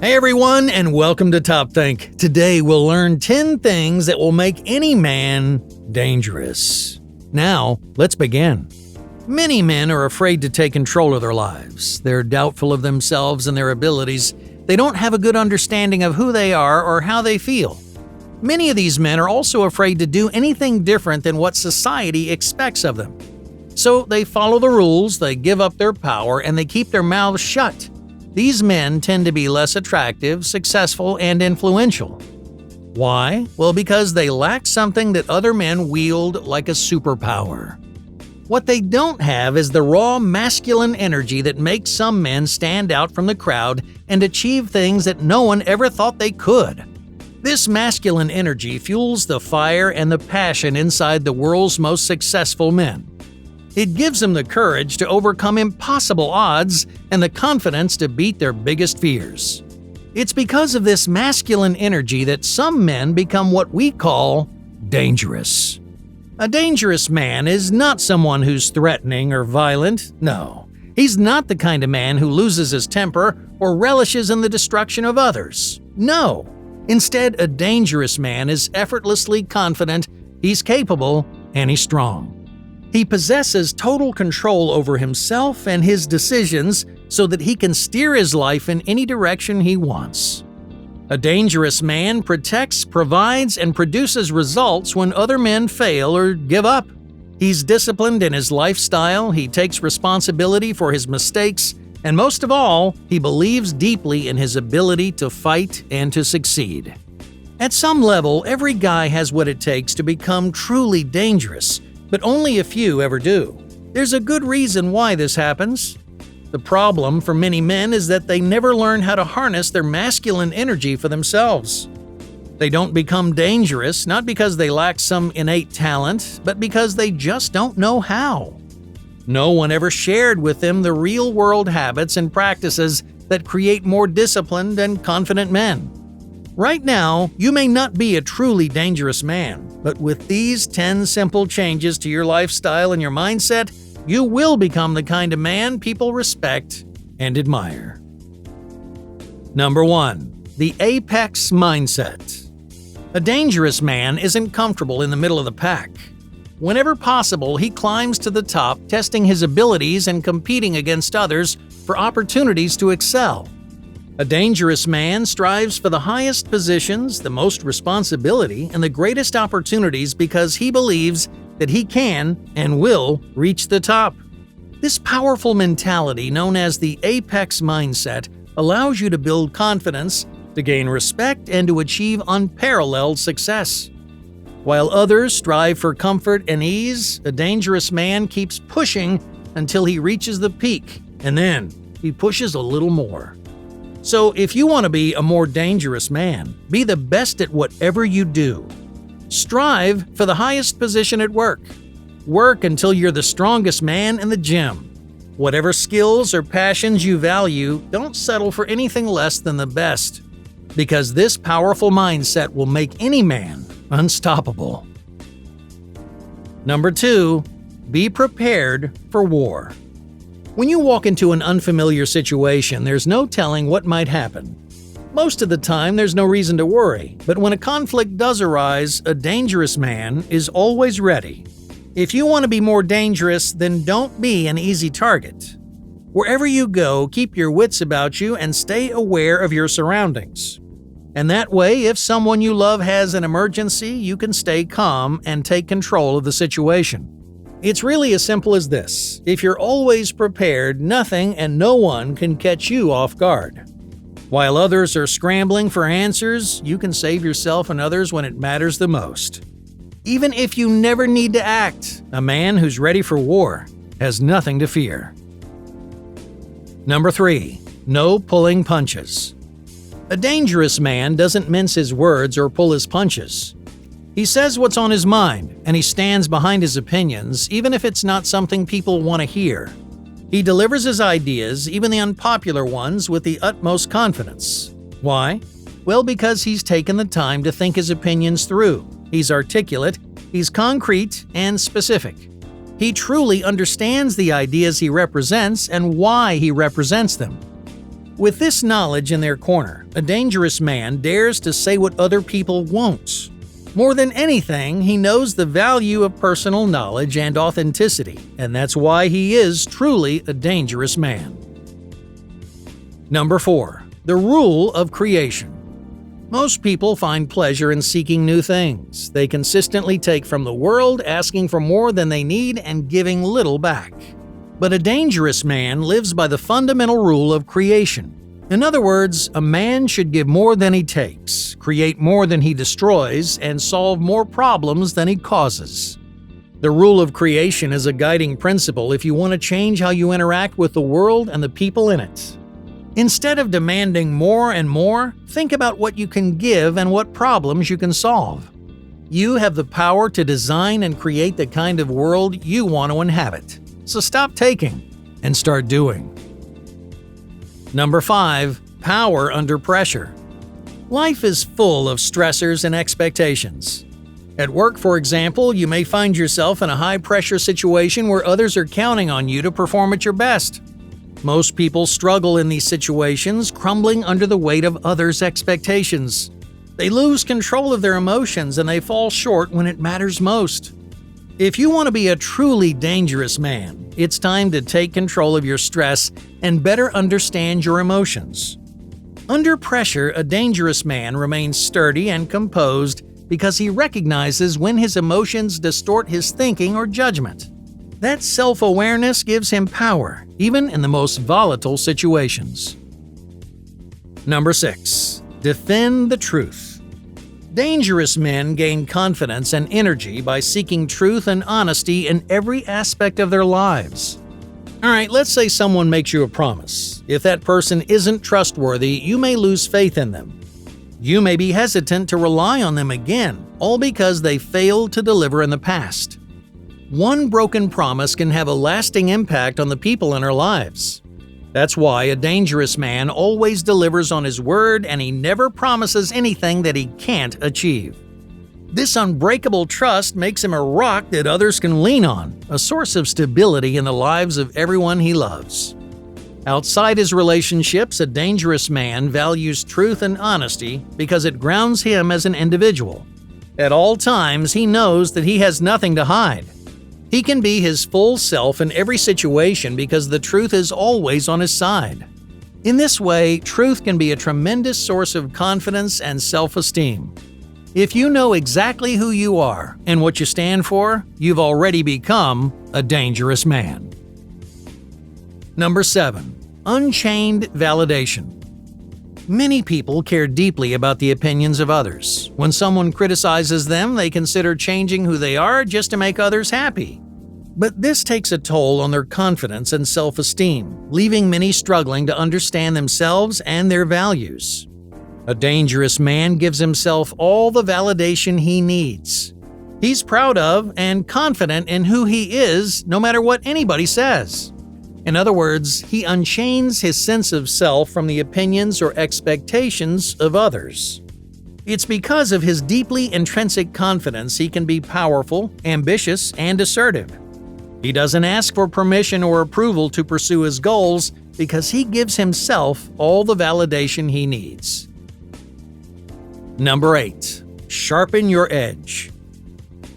Hey everyone, and welcome to Top Think. Today we'll learn 10 things that will make any man dangerous. Now, let's begin. Many men are afraid to take control of their lives. They're doubtful of themselves and their abilities. They don't have a good understanding of who they are or how they feel. Many of these men are also afraid to do anything different than what society expects of them. So they follow the rules, they give up their power, and they keep their mouths shut. These men tend to be less attractive, successful, and influential. Why? Well, because they lack something that other men wield like a superpower. What they don't have is the raw masculine energy that makes some men stand out from the crowd and achieve things that no one ever thought they could. This masculine energy fuels the fire and the passion inside the world's most successful men. It gives them the courage to overcome impossible odds and the confidence to beat their biggest fears. It's because of this masculine energy that some men become what we call dangerous. A dangerous man is not someone who's threatening or violent. No, he's not the kind of man who loses his temper or relishes in the destruction of others. No, instead, a dangerous man is effortlessly confident, he's capable, and he's strong. He possesses total control over himself and his decisions so that he can steer his life in any direction he wants. A dangerous man protects, provides, and produces results when other men fail or give up. He's disciplined in his lifestyle, he takes responsibility for his mistakes, and most of all, he believes deeply in his ability to fight and to succeed. At some level, every guy has what it takes to become truly dangerous, but only a few ever do. There's a good reason why this happens. The problem for many men is that they never learn how to harness their masculine energy for themselves. They don't become dangerous not because they lack some innate talent, but because they just don't know how. No one ever shared with them the real-world habits and practices that create more disciplined and confident men. Right now, you may not be a truly dangerous man, but with these 10 simple changes to your lifestyle and your mindset, you will become the kind of man people respect and admire. Number 1. The Apex Mindset. A dangerous man isn't comfortable in the middle of the pack. Whenever possible, he climbs to the top, testing his abilities and competing against others for opportunities to excel. A dangerous man strives for the highest positions, the most responsibility, and the greatest opportunities because he believes that he can and will reach the top. This powerful mentality, known as the Apex Mindset, allows you to build confidence, to gain respect, and to achieve unparalleled success. While others strive for comfort and ease, a dangerous man keeps pushing until he reaches the peak, and then he pushes a little more. So if you want to be a more dangerous man, be the best at whatever you do. Strive for the highest position at work. Work until you're the strongest man in the gym. Whatever skills or passions you value, don't settle for anything less than the best, because this powerful mindset will make any man unstoppable. Number 2. Be prepared for war. When you walk into an unfamiliar situation, there's no telling what might happen. Most of the time, there's no reason to worry, but when a conflict does arise, a dangerous man is always ready. If you want to be more dangerous, then don't be an easy target. Wherever you go, keep your wits about you and stay aware of your surroundings. And that way, if someone you love has an emergency, you can stay calm and take control of the situation. It's really as simple as this. If you're always prepared, nothing and no one can catch you off guard. While others are scrambling for answers, you can save yourself and others when it matters the most. Even if you never need to act, a man who's ready for war has nothing to fear. Number 3. No pulling punches. A dangerous man doesn't mince his words or pull his punches. He says what's on his mind, and he stands behind his opinions, even if it's not something people want to hear. He delivers his ideas, even the unpopular ones, with the utmost confidence. Why? Well, because he's taken the time to think his opinions through. He's articulate, he's concrete, and specific. He truly understands the ideas he represents and why he represents them. With this knowledge in their corner, a dangerous man dares to say what other people won't. More than anything, he knows the value of personal knowledge and authenticity, and that's why he is truly a dangerous man. Number 4. The rule of creation. Most people find pleasure in seeking new things. They consistently take from the world, asking for more than they need and giving little back. But a dangerous man lives by the fundamental rule of creation. In other words, a man should give more than he takes, create more than he destroys, and solve more problems than he causes. The rule of creation is a guiding principle if you want to change how you interact with the world and the people in it. Instead of demanding more and more, think about what you can give and what problems you can solve. You have the power to design and create the kind of world you want to inhabit. So stop taking and start doing. Number 5. Power under pressure. Life is full of stressors and expectations. At work, for example, you may find yourself in a high-pressure situation where others are counting on you to perform at your best. Most people struggle in these situations, crumbling under the weight of others' expectations. They lose control of their emotions and they fall short when it matters most. If you want to be a truly dangerous man, it's time to take control of your stress and better understand your emotions. Under pressure, a dangerous man remains sturdy and composed because he recognizes when his emotions distort his thinking or judgment. That self-awareness gives him power, even in the most volatile situations. Number 6. Defend the truth. Dangerous men gain confidence and energy by seeking truth and honesty in every aspect of their lives. Alright, let's say someone makes you a promise. If that person isn't trustworthy, you may lose faith in them. You may be hesitant to rely on them again, all because they failed to deliver in the past. One broken promise can have a lasting impact on the people in our lives. That's why a dangerous man always delivers on his word and he never promises anything that he can't achieve. This unbreakable trust makes him a rock that others can lean on, a source of stability in the lives of everyone he loves. Outside his relationships, a dangerous man values truth and honesty because it grounds him as an individual. At all times, he knows that he has nothing to hide. He can be his full self in every situation because the truth is always on his side. In this way, truth can be a tremendous source of confidence and self-esteem. If you know exactly who you are and what you stand for, you've already become a dangerous man. Number 7. Unchained validation. Many people care deeply about the opinions of others. When someone criticizes them, they consider changing who they are just to make others happy. But this takes a toll on their confidence and self-esteem, leaving many struggling to understand themselves and their values. A dangerous man gives himself all the validation he needs. He's proud of and confident in who he is, no matter what anybody says. In other words, he unchains his sense of self from the opinions or expectations of others. It's because of his deeply intrinsic confidence he can be powerful, ambitious, and assertive. He doesn't ask for permission or approval to pursue his goals because he gives himself all the validation he needs. Number 8. Sharpen your edge.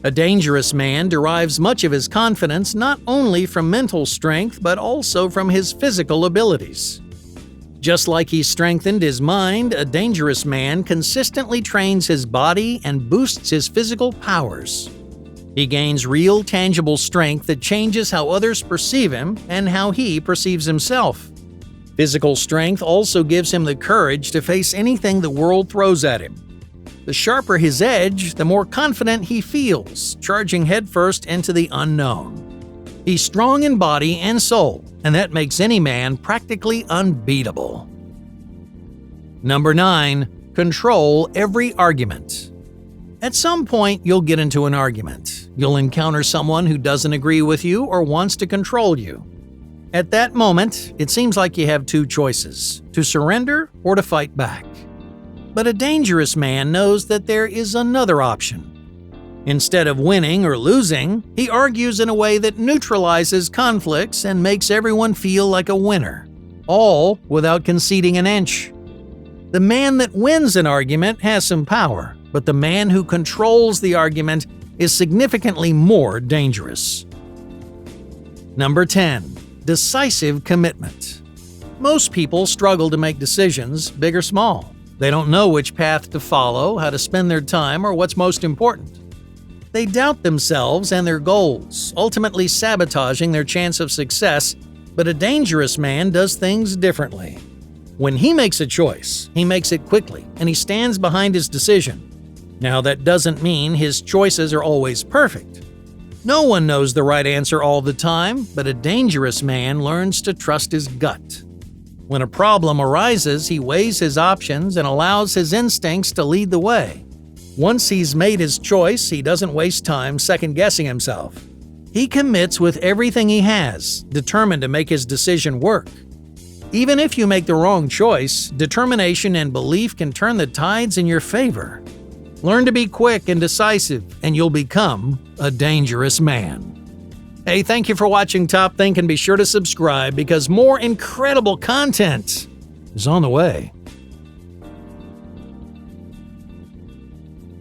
A dangerous man derives much of his confidence not only from mental strength but also from his physical abilities. Just like he strengthened his mind, a dangerous man consistently trains his body and boosts his physical powers. He gains real, tangible strength that changes how others perceive him and how he perceives himself. Physical strength also gives him the courage to face anything the world throws at him. The sharper his edge, the more confident he feels, charging headfirst into the unknown. He's strong in body and soul, and that makes any man practically unbeatable. Number 9. Control every argument. At some point, you'll get into an argument. You'll encounter someone who doesn't agree with you or wants to control you. At that moment, it seems like you have two choices: to surrender or to fight back. But a dangerous man knows that there is another option. Instead of winning or losing, he argues in a way that neutralizes conflicts and makes everyone feel like a winner. all without conceding an inch. The man that wins an argument has some power, but the man who controls the argument is significantly more dangerous. Number 10. Decisive commitment. Most people struggle to make decisions, big or small. They don't know which path to follow, how to spend their time, or what's most important. They doubt themselves and their goals, ultimately sabotaging their chance of success, but a dangerous man does things differently. When he makes a choice, he makes it quickly, and he stands behind his decision. Now, that doesn't mean his choices are always perfect. No one knows the right answer all the time, but a dangerous man learns to trust his gut. When a problem arises, he weighs his options and allows his instincts to lead the way. Once he's made his choice, he doesn't waste time second-guessing himself. He commits with everything he has, determined to make his decision work. Even if you make the wrong choice, determination and belief can turn the tides in your favor. Learn to be quick and decisive, and you'll become a dangerous man. Hey, thank you for watching Top Think, and be sure to subscribe because more incredible content is on the way.